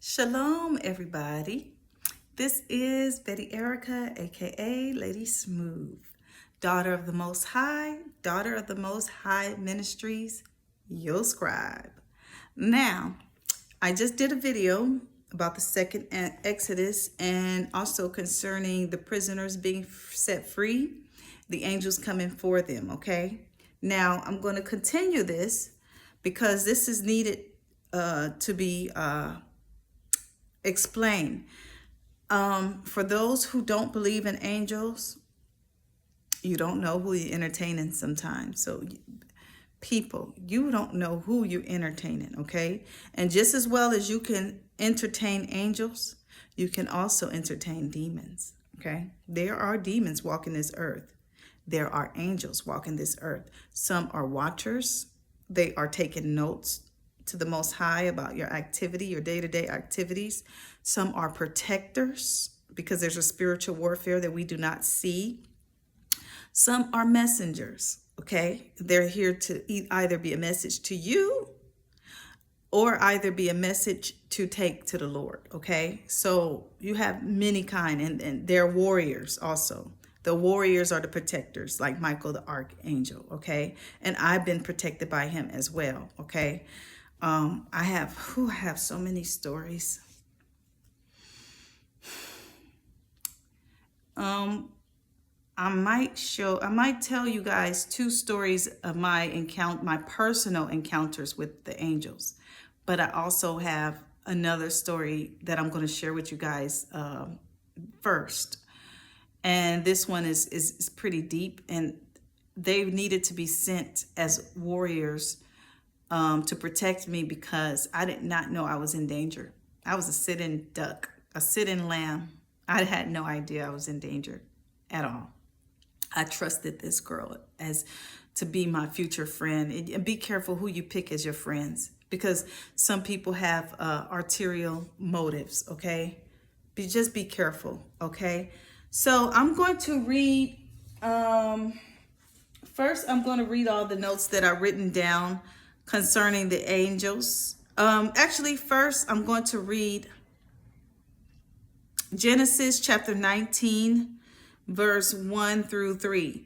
Shalom, everybody. This is Betty Erica, aka Lady Smooth, daughter of the Most High, daughter of the Most High Ministries, your scribe. Now, I just did a video about the second Exodus and also concerning the prisoners being set free, the angels coming for them, okay? Now, I'm going to continue this because this is needed to be explained. For those who don't believe in angels, you don't know who you're entertaining sometimes. So people, you don't know who you're entertaining, okay? And just as well as you can entertain angels, you can also entertain demons, okay? There are demons walking this earth. There are angels walking this earth. Some are watchers. They are taking notes to the Most High about your activity, your day-to-day activities. Some are protectors because there's a spiritual warfare that we do not see. Some are messengers, okay? They're here to either be a message to you or either be a message to take to the Lord, okay? So you have many kind, and they're warriors also. The warriors are the protectors, like Michael the Archangel, okay? And I've been protected by him as well, okay? I have so many stories. I might tell you guys two stories of my personal encounters with the angels, but I also have another story that I'm going to share with you guys first. And this one is pretty deep, and they needed to be sent as warriors to protect me because I did not know I was in danger. I was a sit-in duck, a sit-in lamb. I had no idea I was in danger at all. I trusted this girl as to be my future friend. And be careful who you pick as your friends, because some people have arterial motives, okay? Just be careful, okay? So I'm going to read, first I'm going to read all the notes that are written down concerning the angels. Actually, first I'm going to read Genesis chapter 19, verse 1 through 3.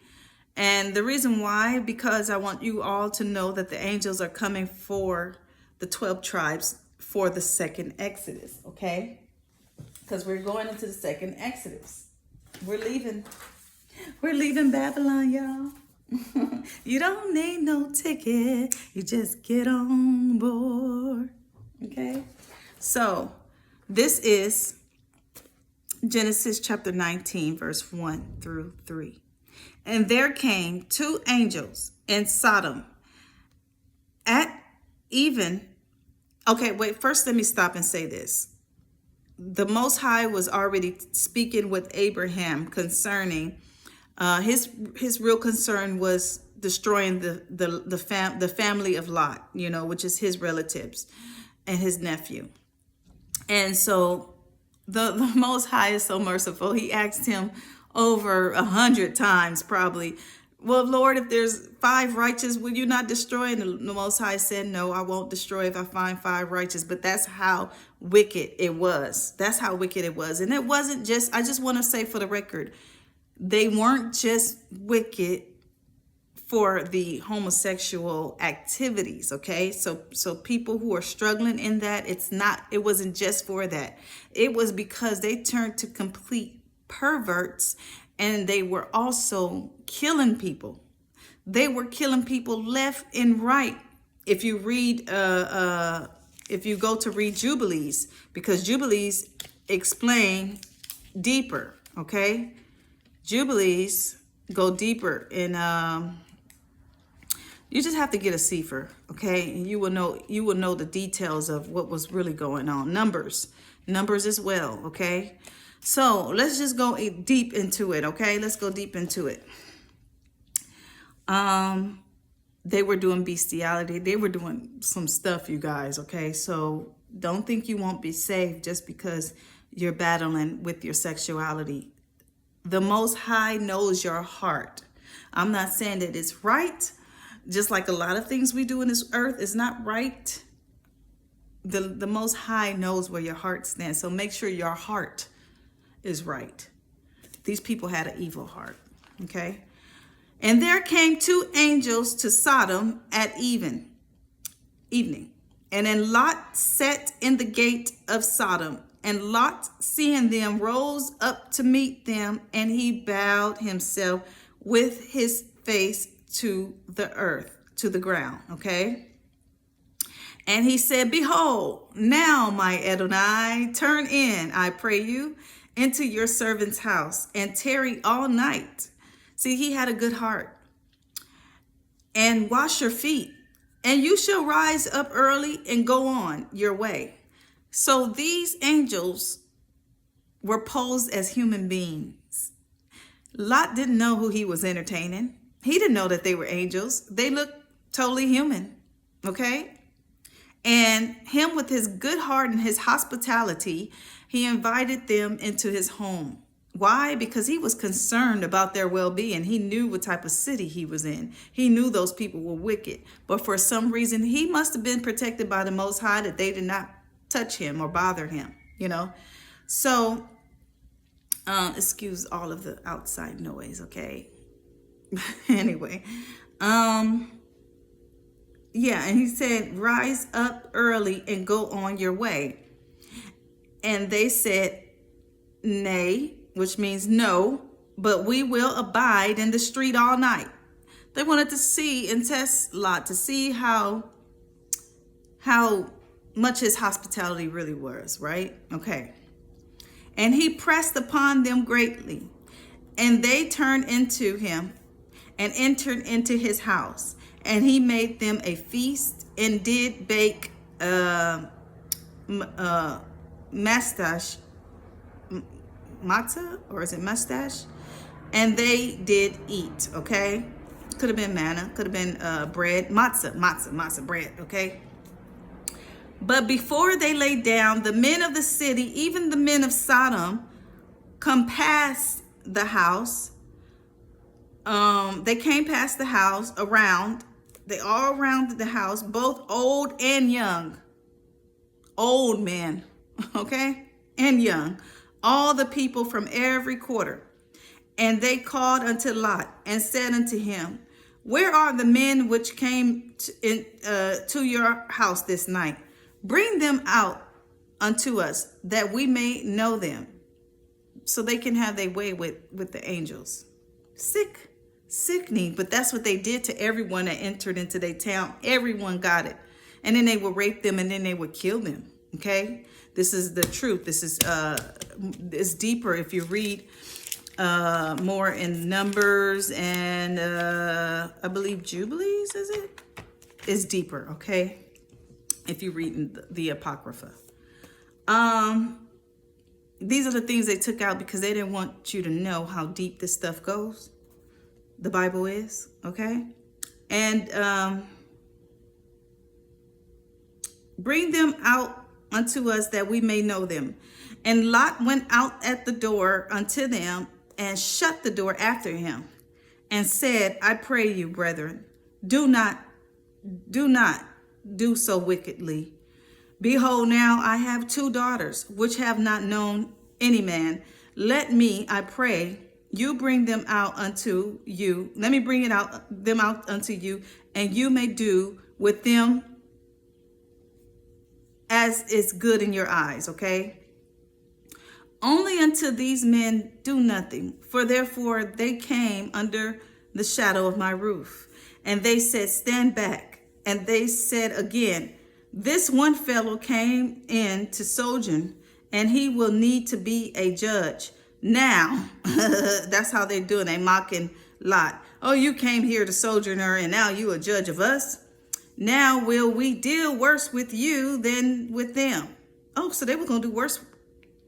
And the reason why, because I want you all to know that the angels are coming for the 12 tribes for the second Exodus, okay? Because we're going into the second Exodus. We're leaving Babylon, y'all. You don't need no ticket. You just get on board. Okay? So, this is Genesis chapter 19, verse 1 through 3. And there came two angels in Sodom at even. Okay, wait, first let me stop and say this. The Most High was already speaking with Abraham concerning his real concern was destroying the family of Lot, which is his relatives and his nephew. And so the Most High is so merciful. He asked him over 100 times probably, well, Lord, if there's 5 righteous, will you not destroy? And the Most High said, no, I won't destroy if I find 5 righteous. But that's how wicked it was. That's how wicked it was. And it wasn't just, I just want to say for the record, they weren't just wicked for the homosexual activities, okay? So people who are struggling in that, it wasn't just for that. It was because they turned to complete perverts, and they were also killing people. They were killing people left and right. If you read, if you go to read Jubilees, because Jubilees explain deeper, okay? Jubilees go deeper, and you just have to get a sefer, okay? And you will know the details of what was really going on. Numbers as well, okay? So let's just go deep into it, okay? Let's go deep into it. They were doing bestiality. They were doing some stuff, you guys, okay? So don't think you won't be saved just because you're battling with your sexuality. The Most High knows your heart. I'm not saying that it's right. Just like a lot of things we do in this earth is not right. the Most High knows where your heart stands. So make sure your heart is right. These people had an evil heart. Okay. And there came two angels to Sodom at evening. And then Lot sat in the gate of Sodom. And Lot, seeing them, rose up to meet them, and he bowed himself with his face to the earth, to the ground. Okay. And he said, behold, now my Adonai, turn in, I pray you, into your servant's house, and tarry all night. See, he had a good heart. And wash your feet, and you shall rise up early and go on your way. So these angels were posed as human beings. Lot didn't know who he was entertaining. He didn't know that they were angels. They looked totally human. Okay? And him, with his good heart and his hospitality, he invited them into his home. Why? Because he was concerned about their well-being. He knew what type of city he was in. He knew those people were wicked. But for some reason, he must have been protected by the Most High, that they did not touch him or bother him, you know. So, excuse all of the outside noise, okay? Anyway, yeah, and he said, rise up early and go on your way. And they said, nay, which means no, but we will abide in the street all night. They wanted to see and test Lot to see how much his hospitality really was, right? Okay. And he pressed upon them greatly, and they turned into him and entered into his house. And he made them a feast and did bake matzah, or is it mustache? And they did eat, okay? Could have been manna, could have been bread, matzah bread, okay? But before they lay down, the men of the city, even the men of Sodom, come past the house. They came past the house around. They all surrounded the house, both old and young. Old men, okay? And young. All the people from every quarter. And they called unto Lot and said unto him, where are the men which came to your house this night? Bring them out unto us, that we may know them, so they can have their way with the angels. Sickening, but that's what they did to everyone that entered into their town. Everyone got it. And then they would rape them, and then they would kill them. Okay? This is the truth. This is it's deeper if you read more in Numbers and I believe Jubilees, is it? It's deeper, okay? If you read in the Apocrypha. These are the things they took out because they didn't want you to know how deep this stuff goes. The Bible is, okay? And bring them out unto us, that we may know them. And Lot went out at the door unto them, and shut the door after him, and said, I pray you, brethren, do not do so wickedly. Behold, now I have 2 daughters, which have not known any man. Let me, I pray, you bring them out unto you. Let me bring them out unto you, and you may do with them as is good in your eyes, okay? Only unto these men do nothing, for therefore they came under the shadow of my roof. And they said, stand back. And they said again, this one fellow came in to sojourn, and he will need to be a judge. Now, that's how they're doing. They mocking Lot. Oh, you came here to sojourner, and now you a judge of us? Now will we deal worse with you than with them? Oh, so they were going to do worse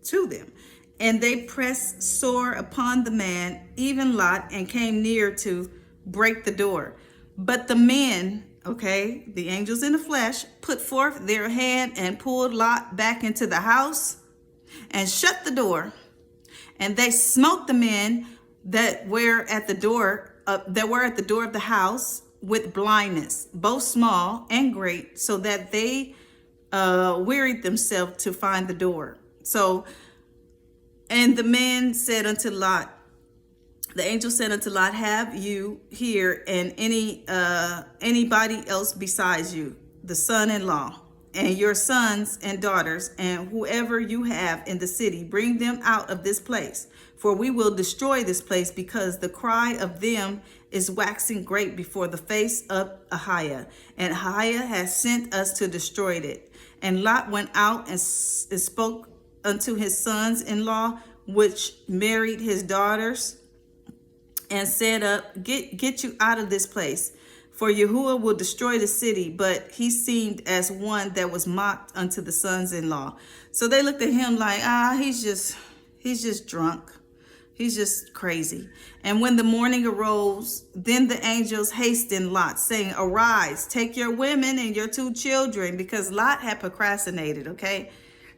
to them. And they pressed sore upon the man, even Lot, and came near to break the door. But the men, okay, the angels in the flesh, put forth their hand and pulled Lot back into the house and shut the door. And they smote the men that were at the door of the house with blindness, both small and great, so that they wearied themselves to find the door. So, and the man said unto Lot, the angel said unto Lot, have you here and anybody else besides you, the son-in-law, and your sons and daughters, and whoever you have in the city, bring them out of this place. For we will destroy this place, because the cry of them is waxing great before the face of Ahiah. And Ahiah has sent us to destroy it. And Lot went out and spoke unto his sons-in-law, which married his daughters, and said, get you out of this place, for Yahuwah will destroy the city. But he seemed as one that was mocked unto the sons-in-law. So they looked at him like, he's just drunk. He's just crazy. And when the morning arose, then the angels hastened Lot, saying, arise, take your women and your 2 children, because Lot had procrastinated. Okay.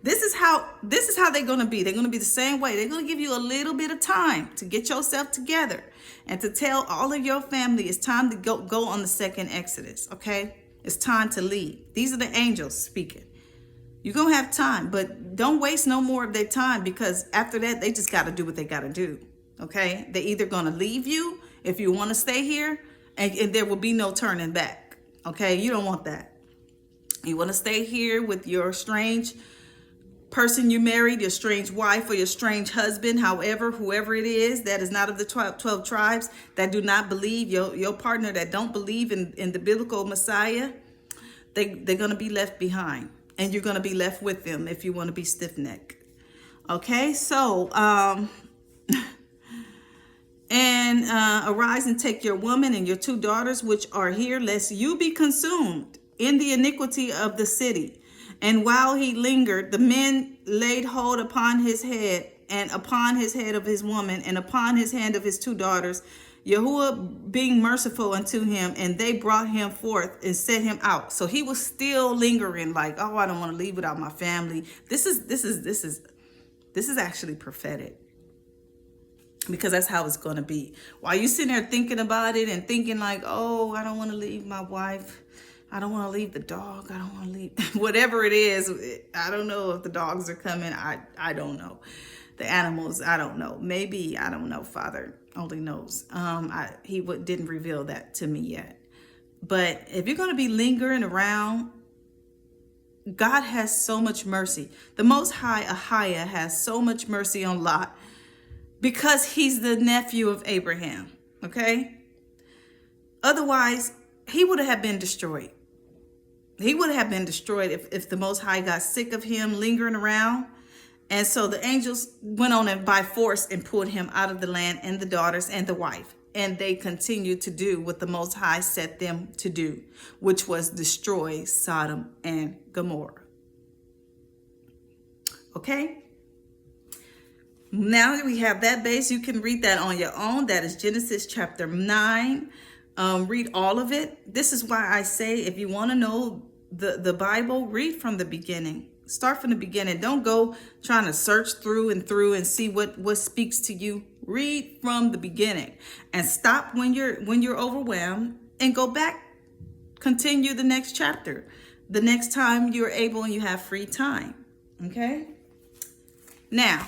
This is how they're going to be. They're going to be the same way. They're going to give you a little bit of time to get yourself together and to tell all of your family it's time to go on the second Exodus. Okay. It's time to leave. These are the angels speaking. You're going to have time, but don't waste no more of their time, because after that, they just got to do what they got to do. Okay. They're either going to leave you if you want to stay here, and there will be no turning back. Okay. You don't want that. You want to stay here with your strange person you married, your strange wife, or your strange husband, whoever it is that is not of the 12 tribes, that do not believe, your partner that don't believe in the biblical Messiah, they're going to be left behind, and you're going to be left with them if you want to be stiff-necked. Okay, so arise and take your woman and your 2 daughters which are here, lest you be consumed in the iniquity of the city. And while he lingered, the men laid hold upon his head, and upon his head of his woman, and upon his hand of his 2 daughters, Yahuwah being merciful unto him, and they brought him forth and set him out. So he was still lingering, like, oh, I don't want to leave without my family. This is actually prophetic, because that's how it's going to be. While you sitting there thinking about it and thinking like, oh, I don't want to leave my wife, I don't want to leave the dog, I don't want to leave whatever it is. I don't know if the dogs are coming. I don't know. The animals, I don't know. Maybe, I don't know. Father only knows. He didn't reveal that to me yet. But if you're going to be lingering around, God has so much mercy. The Most High, Ahiah, has so much mercy on Lot, because he's the nephew of Abraham. Okay? Otherwise, he would have been destroyed. He would have been destroyed if the Most High got sick of him lingering around. And so the angels went on and by force and pulled him out of the land, and the daughters and the wife. And they continued to do what the Most High set them to do, which was destroy Sodom and Gomorrah. Okay? Now that we have that base, you can read that on your own. That is Genesis chapter 9. Read all of it. This is why I say, if you want to know the Bible, read from the beginning. Start from the beginning. Don't go trying to search through and see what speaks to you. Read from the beginning, and stop when you're overwhelmed, and go back. Continue the next chapter the next time you're able and you have free time. Okay? Now,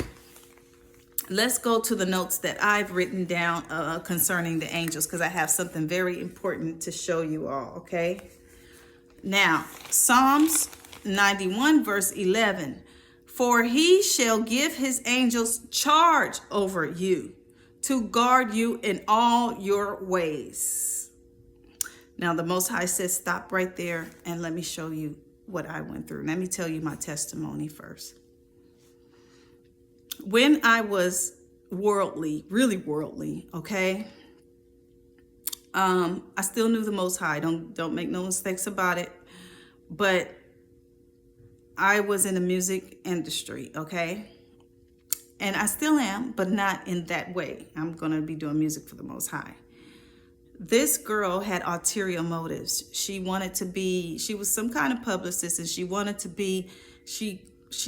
let's go to the notes that I've written down concerning the angels, because I have something very important to show you all, okay? Now, Psalms 91 verse 11. For he shall give his angels charge over you, to guard you in all your ways. Now, the Most High says, stop right there and let me show you what I went through. Let me tell you my testimony first. When I was worldly, really worldly, okay, I still knew the Most High. Don't make no mistakes about it. But I was in the music industry, okay, and I still am, but not in that way. I'm gonna be doing music for the Most High. This girl had ulterior motives. She was some kind of publicist, and she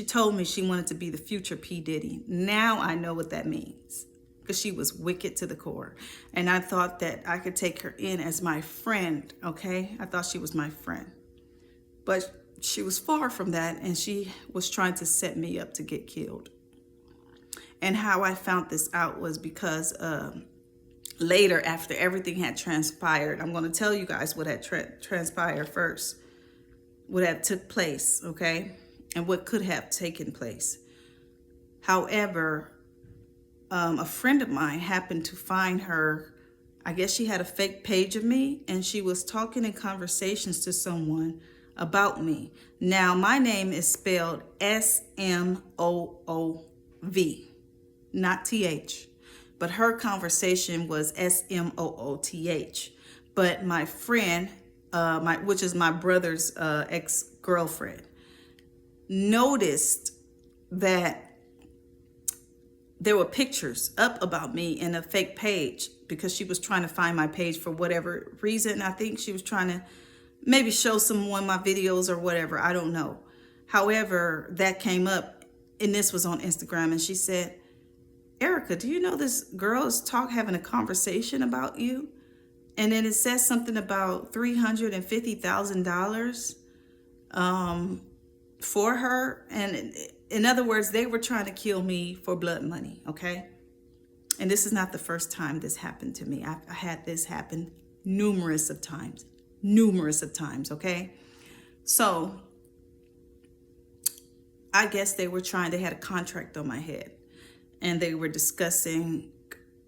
told me she wanted to be the future P. Diddy. Now I know what that means, because she was wicked to the core. And I thought that I could take her in as my friend, okay? I thought she was my friend. But she was far from that, and she was trying to set me up to get killed. And how I found this out was because later, after everything had transpired, I'm going to tell you guys what had transpired first, what had took place, okay, and what could have taken place. However, a friend of mine happened to find her. I guess she had a fake page of me, and she was talking in conversations to someone about me. Now, my name is spelled Smoov, not TH. But her conversation was Smooth. But my friend, which is my brother's ex-girlfriend, noticed that there were pictures up about me in a fake page, because she was trying to find my page for whatever reason. I think she was trying to maybe show someone my videos or whatever. I don't know. However, that came up, and this was on Instagram, and she said, Erica, do you know this girl is having a conversation about you? And then it says something about $350,000 for her. And in other words, they were trying to kill me for blood money, okay? And this is not the first time this happened to me. I had this happen numerous of times, okay? So I guess they had a contract on my head, and they were discussing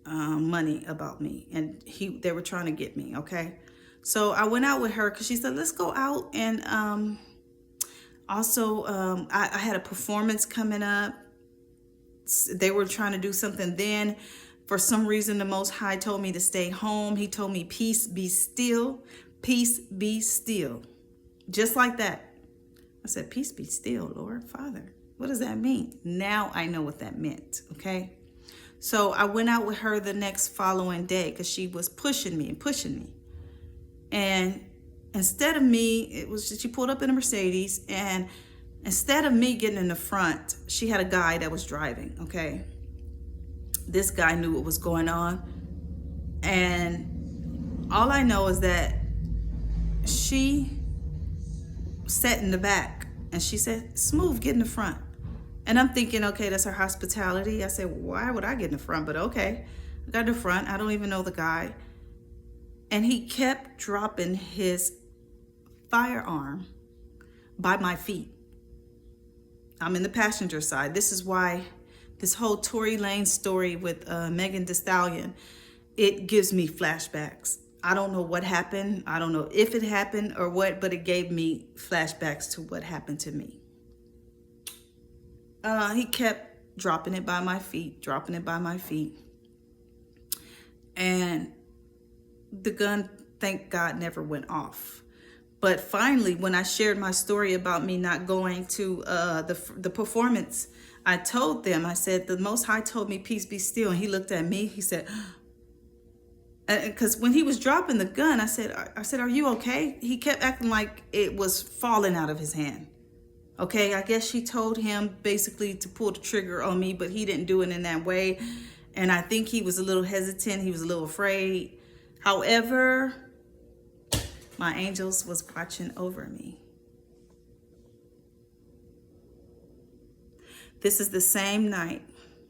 money about me, and they were trying to get me, okay? So I went out with her because she said, let's go out. And also I had a performance coming up. They were trying to do something then. For some reason, the Most High told me to stay home. He told me, peace be still, peace be still. Just like that. I said, peace be still, Lord, Father. What does that mean? Now I know what that meant, okay? So I went out with her the next following day because she was pushing me. And instead of me, she pulled up in a Mercedes, and instead of me getting in the front, she had a guy that was driving, okay? This guy knew what was going on. And all I know is that she sat in the back, and she said, Smooth, get in the front. And I'm thinking, okay, that's her hospitality. I said, why would I get in the front? But okay, I got in the front. I don't even know the guy. And he kept dropping his firearm by my feet. I'm in the passenger side. This is why this whole Tory Lanez story with Megan Thee Stallion, it gives me flashbacks. I don't know what happened. I don't know if it happened or what, but it gave me flashbacks to what happened to me. He kept dropping it by my feet. And the gun, thank God, never went off. But finally, when I shared my story about me not going to the performance, I told them, I said, the Most High told me, peace be still. And he looked at me, he said, because when he was dropping the gun, I said, are you okay? He kept acting like it was falling out of his hand. Okay, I guess she told him basically to pull the trigger on me, but he didn't do it in that way. And I think he was a little hesitant. He was a little afraid. However, my angels was watching over me. This is the same night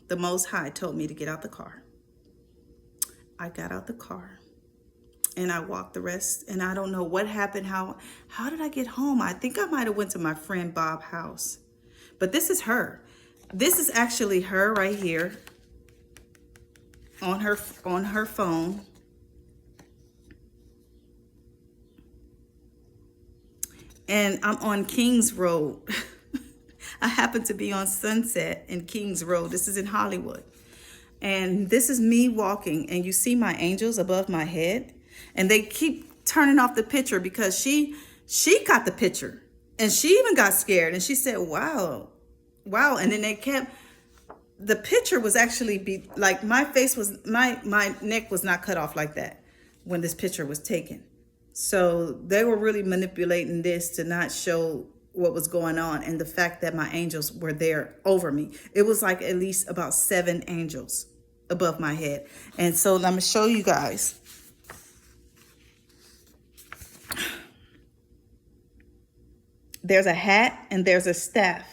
the Most High told me to get out the car. I got out the car and I walked the rest, and I don't know what happened. How did I get home? I think I might have went to my friend Bob's house. But this is her. This is actually her right here on her phone. And I'm on Kings Road. I happen to be on Sunset in Kings Road. This is in Hollywood. And this is me walking, and you see my angels above my head, and they keep turning off the picture because she got the picture, and she even got scared, and she said, wow. And then the picture was actually like my face was, my neck was not cut off like that when this picture was taken. So they were really manipulating this to not show what was going on, and the fact that my angels were there over me. It was like at least about 7 angels above my head. And so I'm going to show you guys. There's a hat and there's a staff.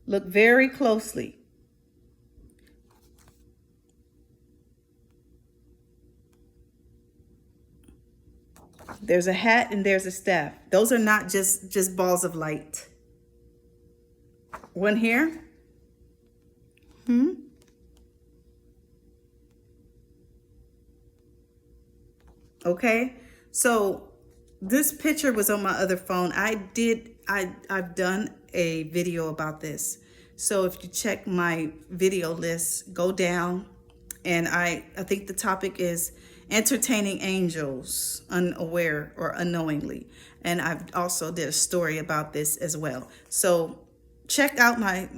Look very closely. There's a hat and there's a staff. Those are not just balls of light. One here. Okay. So this picture was on my other phone. I've done a video about this. So if you check my video list, go down, and I think the topic is entertaining angels unaware or unknowingly. And I've also did a story about this as well. So check out my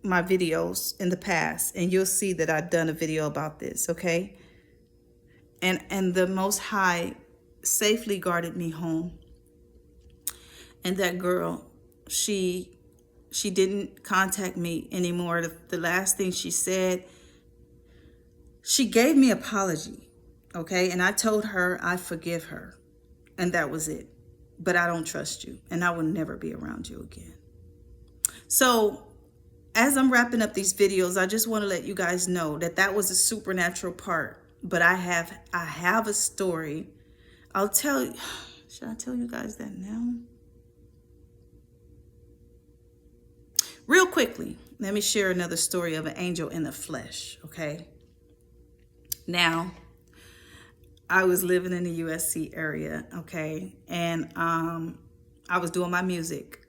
videos in the past, and you'll see that I've done a video about this, okay? And the Most High safely guarded me home. And that girl, she didn't contact me anymore. The last thing she said, she gave me an apology, okay? And I told her I forgive her, and that was it. But I don't trust you, and I will never be around you again. So as I'm wrapping up these videos, I just want to let you guys know that that was a supernatural part. But I have a story. I'll tell you. Should I tell you guys that now? Real quickly, let me share another story of an angel in the flesh, okay? Now, I was living in the USC area, okay? And I was doing my music.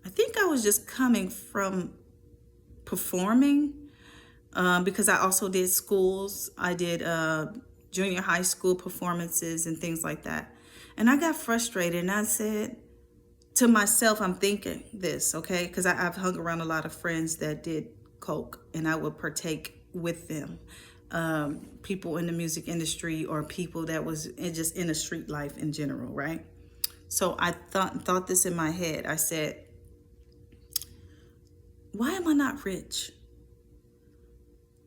I think I was just coming from performing because I also did schools. I did junior high school performances and things like that. And I got frustrated, and I said to myself, I'm thinking this, okay? Because I've hung around a lot of friends that did coke, and I would partake with them. People in the music industry or people that was just in the street life in general, right? So I thought this in my head. I said, why am I not rich?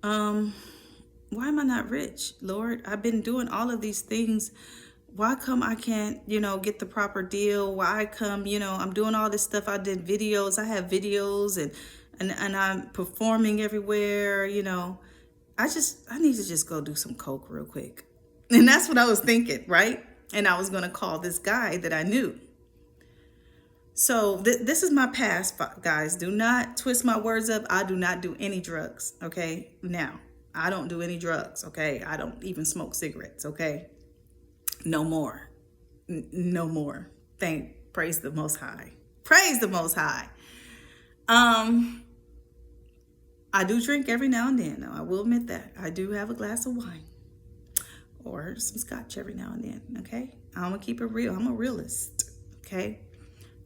Why am I not rich, Lord? I've been doing all of these things. Why come I can't, get the proper deal? Why come, I'm doing all this stuff. I did videos. I have videos and I'm performing everywhere, I need to just go do some coke real quick. And that's what I was thinking, right? And I was going to call this guy that I knew. So this is my past, guys. Do not twist my words up. I do not do any drugs, okay? Now, I don't do any drugs, okay? I don't even smoke cigarettes, okay? No more. No more. Praise the Most High. Praise the Most High. I do drink every now and then. I will admit that. I do have a glass of wine or some scotch every now and then, okay? I'm going to keep it real. I'm a realist, okay?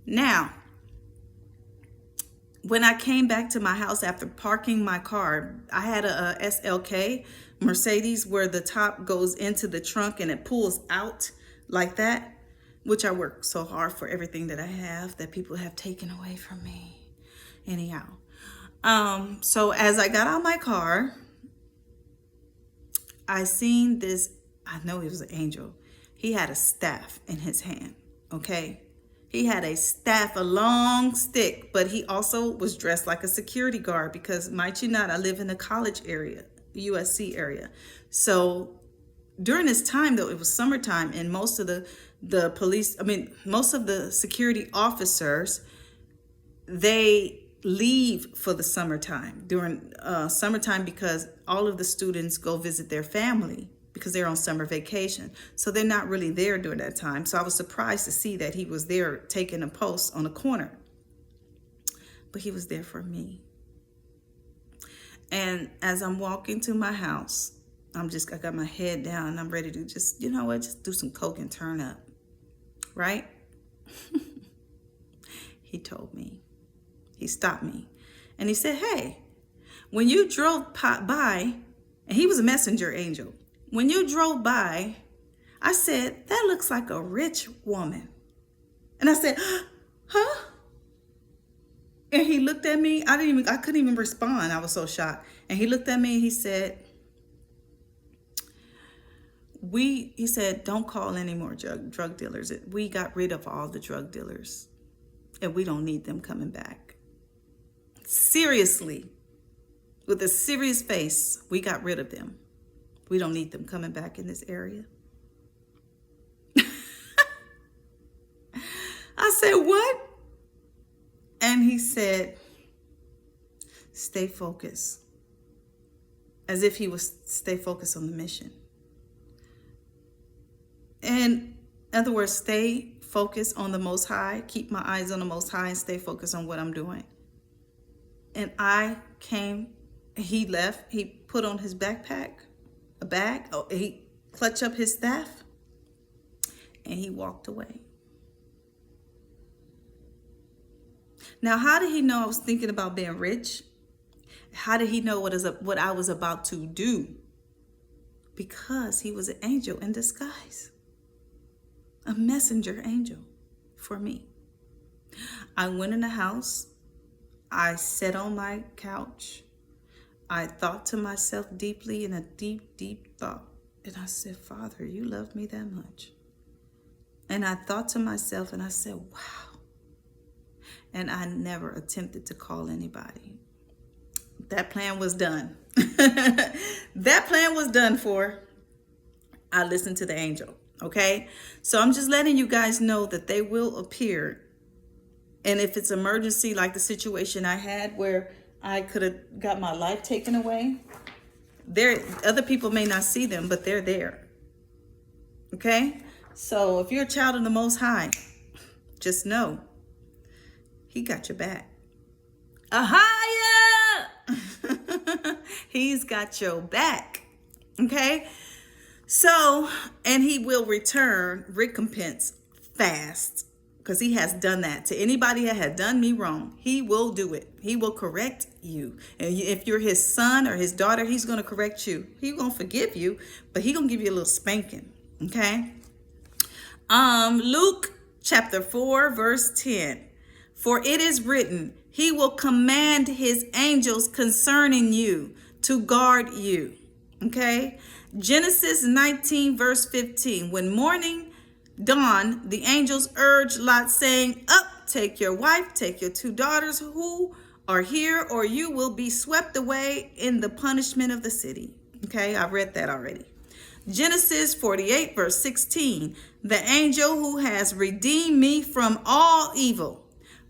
Now, when I came back to my house after parking my car, I had a SLK Mercedes where the top goes into the trunk and it pulls out like that, which I work so hard for everything that I have that people have taken away from me. Anyhow, so as I got out my car, I seen this, I know he was an angel. He had a staff in his hand, okay? He had a staff, a long stick, but he also was dressed like a security guard because, might you not, I live in the college area, USC area. So during this time, though, it was summertime, and most of the police, most of the security officers, they leave for the summertime, during summertime, because all of the students go visit their family because they're on summer vacation. So they're not really there during that time. So I was surprised to see that he was there taking a post on a corner. But he was there for me. And as I'm walking to my house, I got my head down and I'm ready to just do some coke and turn up. Right? He told me. He stopped me. And he said, hey, when you drove by, and he was a messenger angel. When you drove by, I said, that looks like a rich woman. And I said, huh? And he looked at me. I couldn't even respond. I was so shocked. And he looked at me and he said, don't call any more drug dealers. We got rid of all the drug dealers. and we don't need them coming back. Seriously, with a serious face, we got rid of them. We don't need them coming back in this area. I said, what? And he said, stay focused. As if he was stay focused on the mission. In other words, stay focused on the Most High. Keep my eyes on the Most High and stay focused on what I'm doing. And I came, he left, he put on his backpack, a bag, he clutched up his staff, and he walked away. Now, how did he know I was thinking about being rich? How did he know what I was about to do? Because he was an angel in disguise. A messenger angel for me. I went in the house. I sat on my couch. I thought to myself deeply in a deep, deep thought. And I said, Father, you love me that much. And I thought to myself and I said, wow. And I never attempted to call anybody. That plan was done. That plan was done for. I listened to the angel. Okay. So I'm just letting you guys know that they will appear. And if it's emergency, like the situation I had where I could have got my life taken away, other people may not see them, but they're there. Okay. So if you're a child of the Most High, just know he got your back. Ahaya! He's got your back. Okay? So, and he will return recompense fast because he has done that to anybody that had done me wrong. He will do it. He will correct you. And if you're his son or his daughter, he's going to correct you. He's going to forgive you, but he's going to give you a little spanking. Okay? Luke chapter 4, verse 10. For it is written, he will command his angels concerning you to guard you. Okay. Genesis 19, verse 15. When morning dawned, the angels urged Lot, saying, up, take your wife, take your 2 daughters who are here, or you will be swept away in the punishment of the city. Okay. I read that already. Genesis 48, verse 16. The angel who has redeemed me from all evil.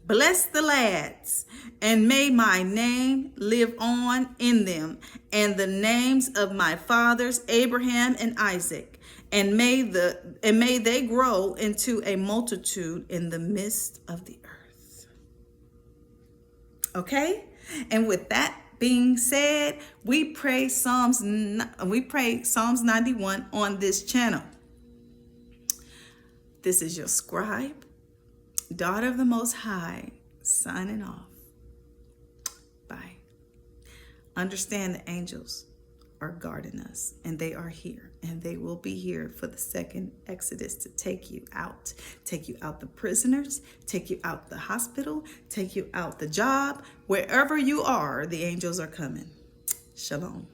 Bless the lads, and may my name live on in them, and the names of my fathers Abraham and Isaac, and may they grow into a multitude in the midst of the earth. Okay? And with that being said, we pray Psalms 91 on this channel. This is your scribe, daughter of the Most High, signing off. Bye. Understand the angels are guarding us, and they are here, and they will be here for the second Exodus to take you out the prisoners, take you out the hospital, take you out the job. Wherever you are, the angels are coming. Shalom.